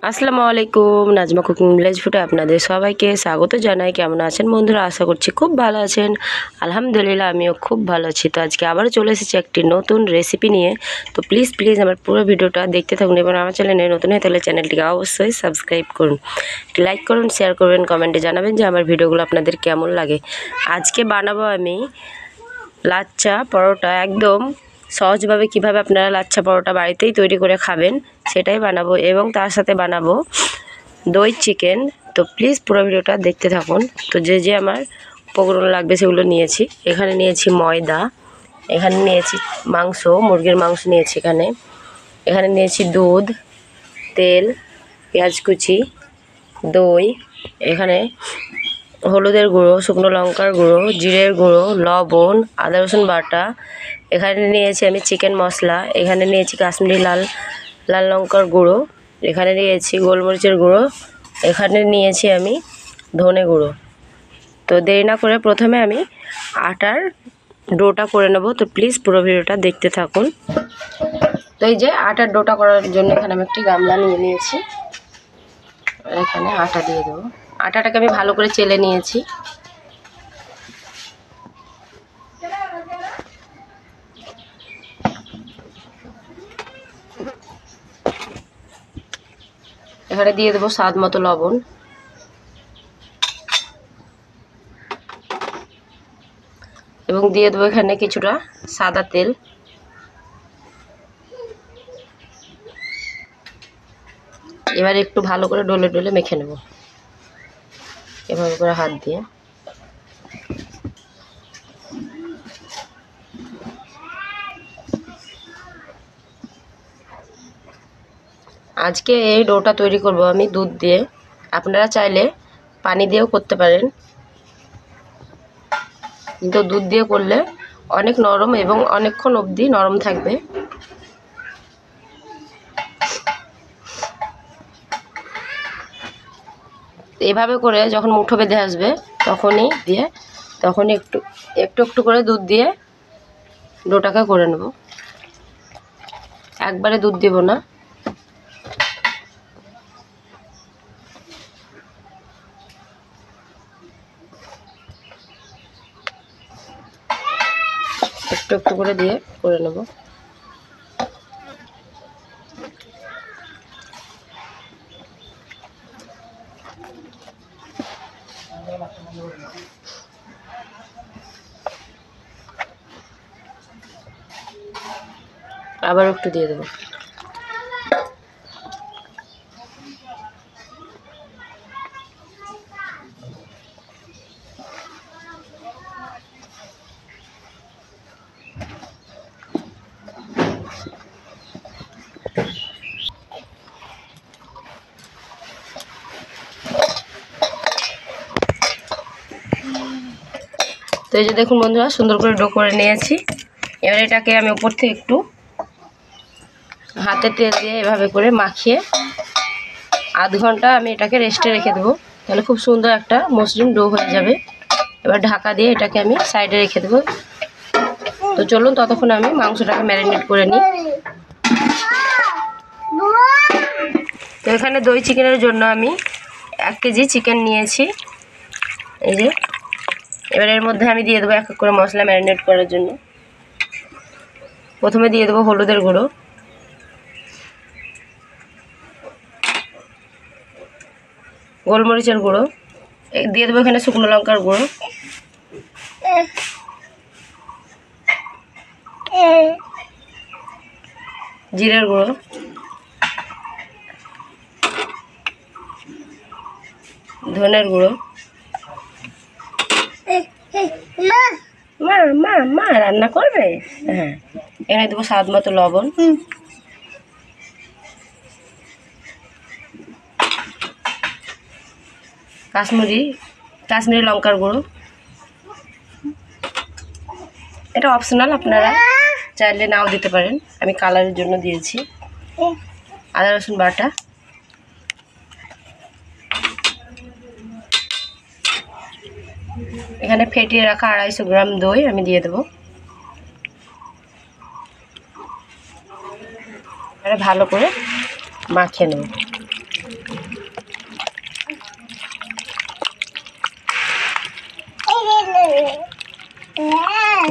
আসসালামু আলাইকুম, Nazma cooking village ফুডে আপনাদের সবাইকে স্বাগত জানাই। কেমন আছেন বন্ধুরা? আশা করছি খুব ভালো আছেন। আলহামদুলিল্লাহ আমিও খুব ভালো আছি। তো আজকে আবারও চলে এসেছি একটি নতুন রেসিপি নিয়ে। তো প্লিজ আমার পুরো ভিডিওটা দেখতে থাকুন এবং আমার চ্যানেলে নতুন হয়ে তাহলে চ্যানেলটিকে অবশ্যই সাবস্ক্রাইব করুন, লাইক করুন, শেয়ার করবেন, কমেন্টে জানাবেন যে আমার ভিডিওগুলো আপনাদের কেমন লাগে। আজকে বানাবো আমি লাচ্ছা পরোটা। একদম সহজভাবে কিভাবে আপনারা লাচ্ছা পরোটা বাড়িতেই তৈরি করে খাবেন সেটাই বানাবো, এবং তার সাথে বানাবো দই চিকেন। তো প্লিজ পুরো ভিডিওটা দেখতে থাকুন। তো যে আমার উপকরণ লাগবে সেগুলো নিয়েছি। এখানে নিয়েছি ময়দা, এখানে নিয়েছি মাংস, মুরগির মাংস নিয়েছি, এখানে নিয়েছি দুধ, তেল, পেঁয়াজ কুচি, দই, এখানে হলুদের গুঁড়ো, শুকনো লঙ্কার গুঁড়ো, জিরের গুঁড়ো, লবণ, আদা রসুন বাটা, এখানে নিয়েছি আমি চিকেন মশলা, এখানে নিয়েছি কাশ্মীরি লাল লঙ্কার গুঁড়ো, এখানে নিয়েছি গোলমরিচের গুঁড়ো, এখানে নিয়েছি আমি ধনে গুঁড়ো। তো দেরি না করে প্রথমে আমি আটার ডোটা করে নেব। তো প্লিজ পুরো ভিডিওটা দেখতে থাকুন। তো এই যে আটার ডোটা করার জন্য এখানে আমি একটি গামলা নিয়ে নিয়েছি, এখানে আটা দিয়ে দেবো। আটাটাকে আমি ভালো করে চেলে নিয়েছি। এখানে দিয়ে দেবো স্বাদ মতো লবণ, এবং দিয়ে দেবো এখানে কিছুটা সাদা তেল। এবার একটু ভালো করে ডলে মেখে নেব এভাবে করে হাত দিয়ে। আজকে এই ডোটা তৈরি করব আমি দুধ দিয়ে। আপনারা চাইলে পানি দিয়েও করতে পারেন, কিন্তু দুধ দিয়ে করলে অনেক নরম এবং অনেকক্ষণ অবধি নরম থাকবে। এভাবে করে যখন মুঠো বেঁধে আসবে তখনই একটু করে দুধ দিয়ে ডোটাকে করে নেব। একবারে দুধ দেব না, একটু করে দিয়ে করে নেব। আবার একটু দিয়ে দেবো। তো এই যে দেখুন বন্ধুরা, সুন্দর করে ডো করে নিয়েছি। এবার এটাকে আমি উপর থেকে একটু হাতে তেল দিয়ে এভাবে করে মাখিয়ে আধ ঘন্টা আমি এটাকে রেস্টে রেখে দেবো। তাহলে খুব সুন্দর একটা মসৃণ ডো হয়ে যাবে। এবার ঢাকা দিয়ে এটাকে আমি সাইডে রেখে দেবো। তো চলুন ততক্ষণ আমি মাংসটাকে ম্যারিনেট করে নিই। তো এখানে দই চিকেনের জন্য আমি 1 কেজি চিকেন নিয়েছি। এই যে এবার এর মধ্যে আমি দিয়ে দেবো এক এক করে মশলা ম্যারিনেট করার জন্য। প্রথমে দিয়ে দেবো হলুদের গুঁড়ো, গোলমরিচের গুঁড়ো, দিয়ে দেবো এখানে শুকনো লঙ্কার গুঁড়ো, জিরের গুঁড়ো, ধনের গুঁড়ো, মা রান্না করবে। হ্যাঁ, এখানে দেবো স্বাদ মতো লবণ, কাশ্মীরি লঙ্কার গুঁড়ো। এটা অপশনাল, আপনারা চাইলে নাও দিতে পারেন, আমি কালারের জন্য দিয়েছি। আদা রসুন বাটা, এখানে ফেটিয়ে রাখা 250 গ্রাম দই আমি দিয়ে দেবো। ভালো করে মাখিয়ে নেব।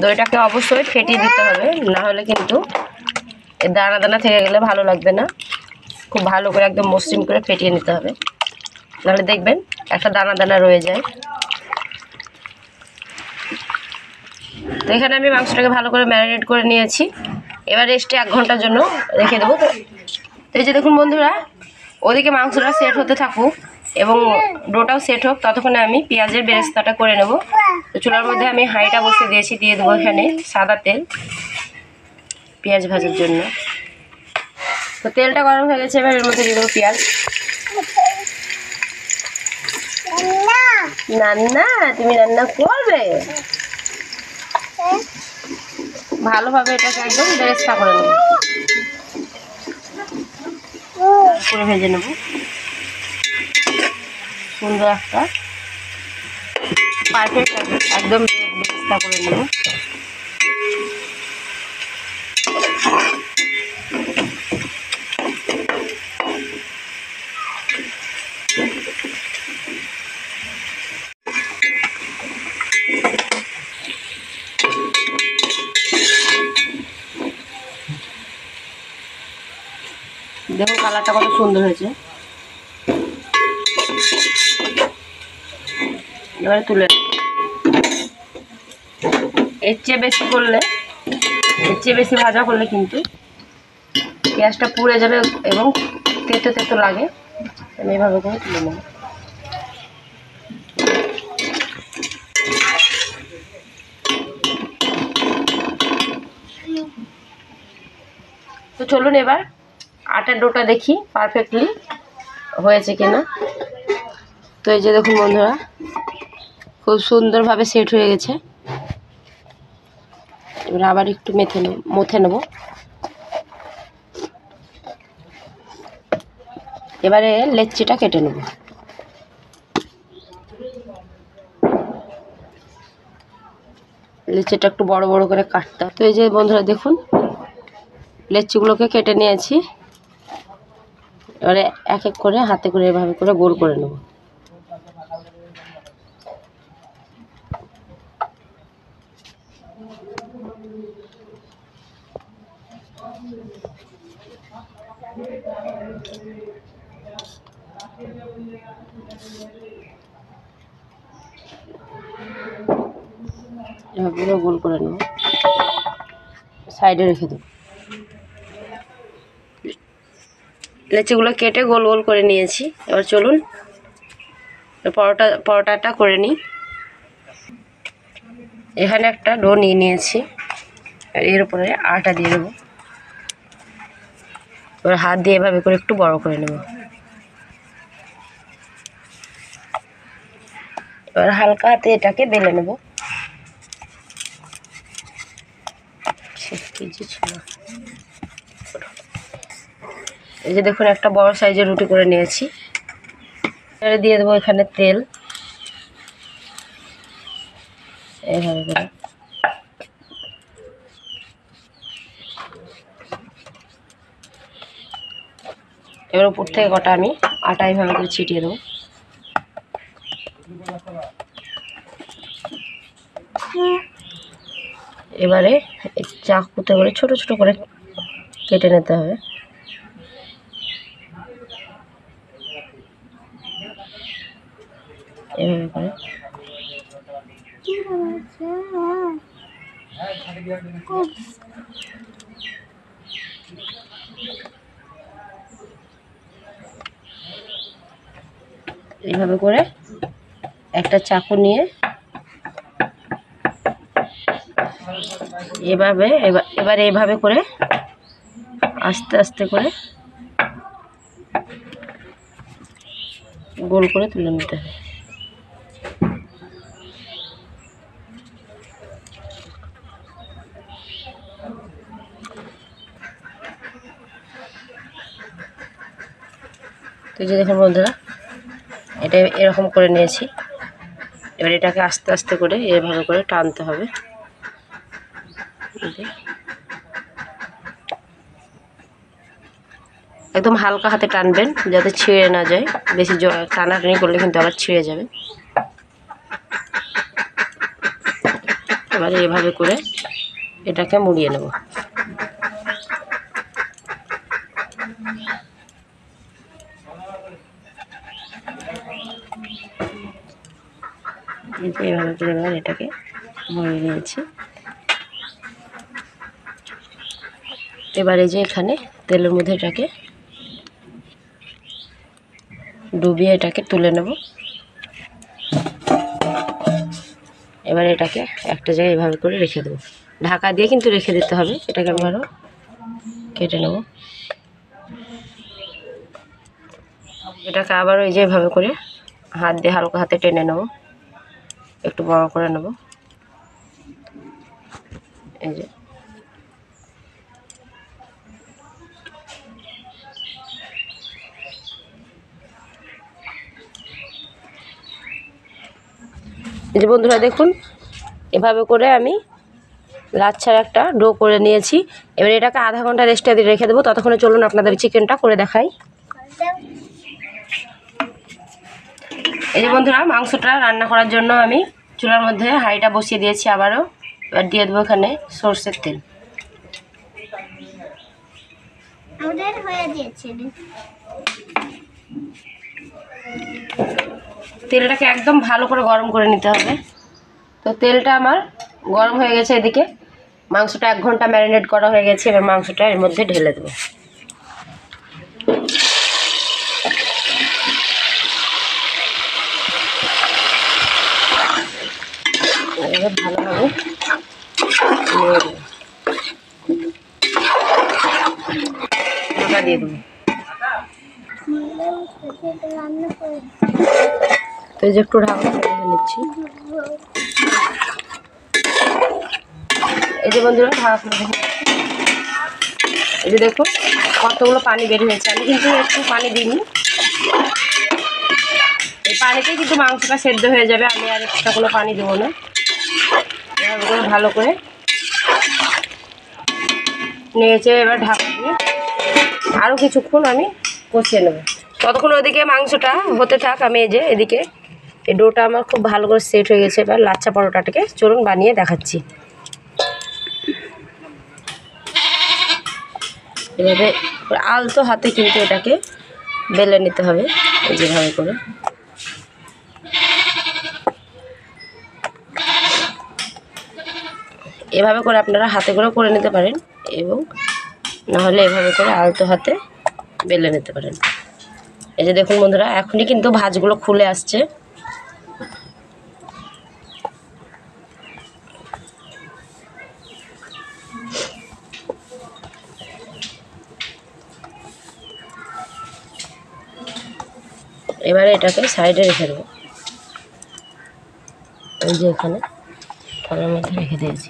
দইটাকে অবশ্যই ফেটিয়ে দিতে হবে, না হলে কিন্তু দানা দানা থেকে গেলে ভালো লাগবে না। খুব ভালো করে একদম মসৃণ করে ফেটিয়ে নিতে হবে, নাহলে দেখবেন একটা দানা দানা রয়ে যায়। তো এখানে আমি মাংসটাকে ভালো করে ম্যারিনেট করে নিয়েছি। এবার রেস্টে 1 ঘন্টার জন্য রেখে দেবো। তো এই যে দেখুন বন্ধুরা, ওদিকে মাংসটা সেট হতে থাকুক এবং ডোটাও সেট হোক, ততক্ষণে আমি পেঁয়াজের বেরেস্তাটা করে নেব। তো চুলার মধ্যে আমি হাঁড়িটা বসিয়ে দিয়েছি, দিয়ে দেবো এখানে সাদা তেল পেঁয়াজ ভাজার জন্য। তো তেলটা গরম হয়ে গেছে, এবার এর মধ্যে দিয়ে দেবো পেঁয়াজ। রান্না তুমি রান্না করবে, ভালোভাবে এটাকে একদম বেরেস্তা করে নেব, করে ভেজে নেব সুন্দর একটা পারফেক্ট একদম বেরেস্তা করে নেব। দেখুন কালারটা কত সুন্দর হয়েছে। এবারে তুলে, এর চেয়ে বেশি করলে, এর চেয়ে বেশি ভাজা করলে কিন্তু পেঁয়াজটা পুড়ে যাবে এবং তেতো তেতো লাগে। আমি এভাবে করে তুলে নেব। তো চলুন এবার আটার ডোটা দেখি পারফেক্টলি হয়েছে কিনা। তো এই যে দেখুন বন্ধুরা, খুব সুন্দরভাবে সেট হয়ে গেছে। এবার আবার একটু মথে নেব। এবারে লেচিটা কেটে নেব। লেচিটা একটু বড় বড় করে কাটতে। তো এই যে বন্ধুরা দেখুন, লেচিগুলোকে কেটে নিয়েছি। এবারে এক এক করে হাতে করে এভাবে করে গোল করে নেব। এভাবে গোল করে নেব, সাইডে রেখে দেব। লেচিগুলো কেটে গোল গোল করে নিয়েছি। এবার চলুন পরোটাটা করে নিই। এখানে একটা ডো নিয়ে নিয়েছি, আর এর উপরে আটা দিয়ে দেবো। এবার হাত দিয়ে এভাবে করে একটু বড় করে নেব। এবার হালকা হাতে এটাকে বেলে নেব। এই যে দেখুন একটা বড় সাইজের রুটি করে নিয়েছি। এবারে দিয়ে দেবো এখানে তেল, এইভাবে করে। এবার উপর থেকে কটা আমি আটা এইভাবে করে ছিটিয়ে দেবো। এবারে চাকুতে করে ছোট ছোট করে কেটে নিতে হবে। এভাবে করে এইভাবে করে একটা চাকু নিয়ে এবারে এইভাবে করে আস্তে আস্তে করে গোল করে তুলে নিতে হবে। তো যে দেখুন বন্ধুরা, এটা এরকম করে নিয়েছি। এবার এটাকে আস্তে আস্তে করে এভাবে করে টানতে হবে। একদম হালকা হাতে টানবেন যাতে ছিঁড়ে না যায়। বেশি টানাটানি করলে কিন্তু আবার ছিঁড়ে যাবে। এবারে এভাবে করে এটাকে মুড়িয়ে নেব। এভাবে করে এবার এটাকে মুড়িয়ে নিয়েছি। এবারে যে এখানে তেলের মধ্যে এটাকে ডুবিয়ে এটাকে তুলে নেব। এবার এটাকে একটা জায়গায় এভাবে করে রেখে দেবো, ঢাকা দিয়ে কিন্তু রেখে দিতে হবে। এটাকে আমি আরও কেটে নেব। এটাকে আবার ওই যে এভাবে করে হাত দিয়ে হালকা হাতে টেনে নেব, একটু বড় করে নেব। এই যে বন্ধুরা দেখুন, এভাবে করে আমি লাচ্ছার একটা ডো করে নিয়েছি। এবার এটাকে আধা ঘন্টা রেস্টে দিয়ে রেখে দেবো। ততক্ষণে চলুন আপনাদের চিকেনটা করে দেখাই। এই যে বন্ধুরা, মাংসটা রান্না করার জন্য আমি চুলার মধ্যে হাঁড়িটা বসিয়ে দিয়েছি আবারও। এবার দিয়ে দেবো এখানে সরষের তেল। তেলটাকে একদম ভালো করে গরম করে নিতে হবে। তো তেলটা আমার গরম হয়ে গেছে। এদিকে মাংসটা 1 ঘন্টা ম্যারিনেট করা হয়ে গেছে। এবার মাংসটা এর মধ্যে ঢেলে দেবো। এবার ভালোভাবে নিয়ে দেবো, ঢাকা দিয়ে দেবো। তো এই যে একটু ঢাকা দিয়ে নিচ্ছি। এই যে বন্ধুরা, ঢাকা করে দেখুন, এই যে দেখুন কতগুলো পানি বের হয়েছে। আমি কিন্তু একটু পানি দিইনি, এই পানিতেই কিন্তু মাংসটা সেদ্ধ হয়ে যাবে। আমি আর এক্সট্রা কোনো পানি দেবো না। এভাবে করে ভালো করে নিয়েছে। এবার ঢাকা দিয়ে আরও কিছুক্ষণ আমি কষিয়ে নেব। ততক্ষণ ওদিকে মাংসটা হতে থাক। আমি এই যে এদিকে এই ডোটা আমার খুব ভালো করে সেট হয়ে গেছে। এবার লাচ্ছা পরোটাটাকে চলুন বানিয়ে দেখাচ্ছি। এভাবে আলতো হাতে কিন্তু এটাকে বেলে নিতে হবে, যেভাবে করে। এভাবে করে আপনারা হাতে করে নিতে পারেন, এবং নাহলে এভাবে করে আলতো হাতে বেলে নিতে পারেন। এই যে দেখুন বন্ধুরা, এখনই কিন্তু ভাঁজগুলো খুলে আসছে। এবারে এটাকে সাইডে রেখে দেবো। এই যে এখানে থালার মধ্যে রেখে দিয়েছি।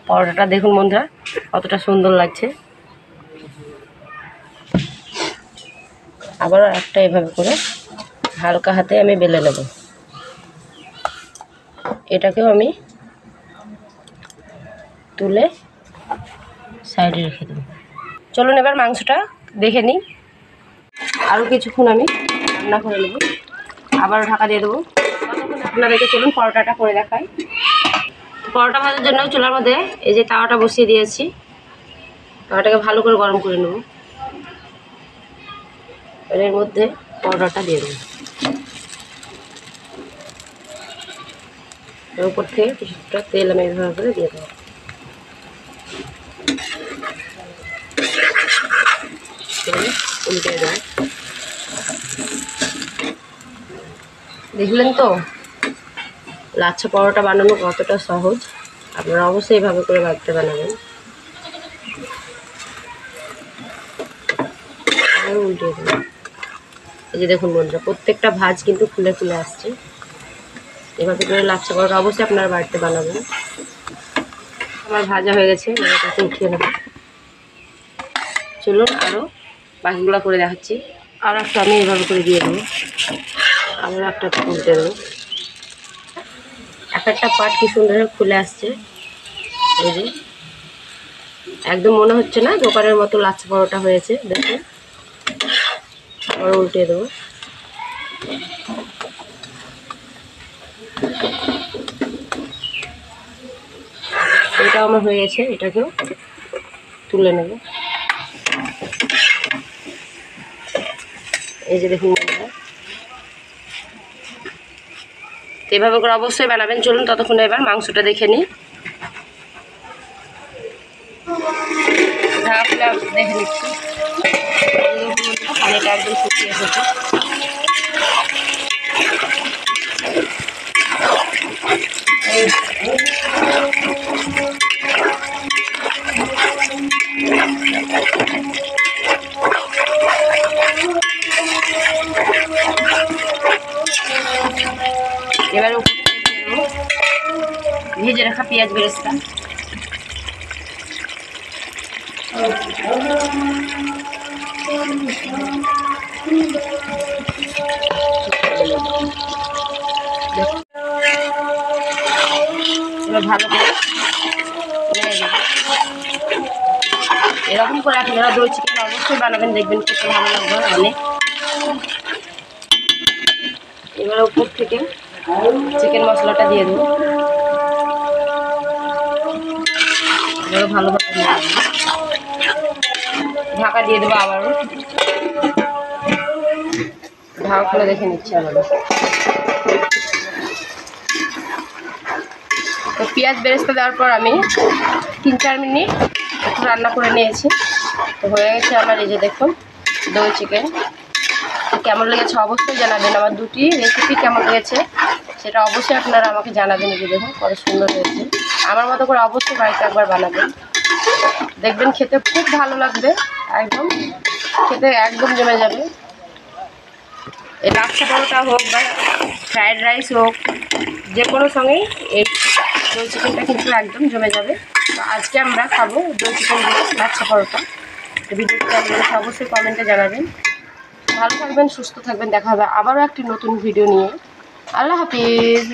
পরোটাটা দেখুন বন্ধুরা কতটা সুন্দর লাগছে। আবারও একটা এভাবে করে হালকা হাতে আমি বেলে নেব। এটাকেও আমি তুলে সাইডে রেখে দেব। চলুন এবার মাংসটা দেখে নিই। আরও কিছুক্ষণ আমি রান্না করে নেব, আবারও ঢাকা দিয়ে দেবো। আপনাদেরকে চলুন পরোটাটা করে দেখাই। পরোটা ভাজার জন্য চুলার মধ্যে এই যে তাওয়াটা বসিয়ে দিয়েছি। তাওয়াটাকে ভালো করে গরম করে নেব। এর মধ্যে পরোটাটা দিয়ে দেবো। এর উপর থেকে কিছুটা তেল আমি এভাবে করে দিয়ে দেবো। উল্টে দেবো। দেখলেন তো লাচ্ছা পরোটা বানানো কতটা সহজ। আপনারা অবশ্যই এইভাবে করে বাড়িতে বানাবেন। আর উল্টে দেবেন। এই যে দেখুন বন্ধুরা, প্রত্যেকটা ভাঁজ কিন্তু ফুলে ফুলে আসছে। এভাবে করে লাচ্ছা পরোটা অবশ্যই আপনারা বাড়িতে বানাবেন। আমার ভাজা হয়ে গেছে, এটাকে উঠিয়ে নেব। চলুন আরও বাকিগুলো করে দেখাচ্ছি। আর একটা আমি এইভাবে করে দিয়ে দেবো। আবার একটা উল্টে দেবো। একটা পাট কি সুন্দর খুলে আসছে। এই যে একদম মনে হচ্ছে না দোকানের মতো লাচ্ছা পরোটা হয়েছে। দেখুন আবার উল্টে দেবো। এটাও আমার হয়ে গেছে, এটাকেও তুলে নেব। এই যে দেখুন এভাবে করে অবশ্যই বানাবেন। চলুন ততক্ষণ এবার মাংসটা দেখে নিই। ঢাকা খুলে দেখে নিচ্ছি, পানিটা একদম শুকিয়ে এসেছে। এবার উপর ভেজে রাখা পেঁয়াজ বেরেস্তা, এবার ভালো করে এরকম করে আপনারা দই চিকেন অবশ্যই বানাবেন, দেখবেন খেতে ভালো লাগবে অনেক। এবার উপর থেকে চিকেন মশলাটা দিয়ে দেবো, এবার ভালোভাবে ঢাকা দিয়ে দেবো। আবারও ঢাকা খুলে দেখে নিচ্ছি আবারও। তো পেঁয়াজ বেরেস্তা দেওয়ার পর আমি 3-4 মিনিট একটু রান্না করে নিয়েছি। তো হয়ে গেছে আমার। এই যে দেখুন দই চিকেন। কেমন লেগেছে অবশ্যই জানাবেন। আমার দুটি রেসিপি কেমন লেগেছে সেটা অবশ্যই আপনারা আমাকে জানাবেন। এই যে দেখুন কত সুন্দর হয়েছে। আমার মতো করে অবশ্যই বাড়িতে একবার বানাবেন, দেখবেন খেতে খুব ভালো লাগবে, একদম খেতে একদম জমে যাবে। এই লাচ্ছা পরোটা হোক বা ফ্রায়েড রাইস হোক, যে কোনো সঙ্গেই এই দই চিকেনটা কিন্তু একদম জমে যাবে। তো আজকে আমরা খাবো দই চিকেন দিয়ে লাচ্ছা পরোটা। তো ভিডিওটি কেমন লেগেছে অবশ্যই কমেন্টে জানাবেন। ভালো থাকবেন, সুস্থ থাকবেন। দেখা হবে আবারও একটি নতুন ভিডিও নিয়ে। আল্লাহ হাফিজ।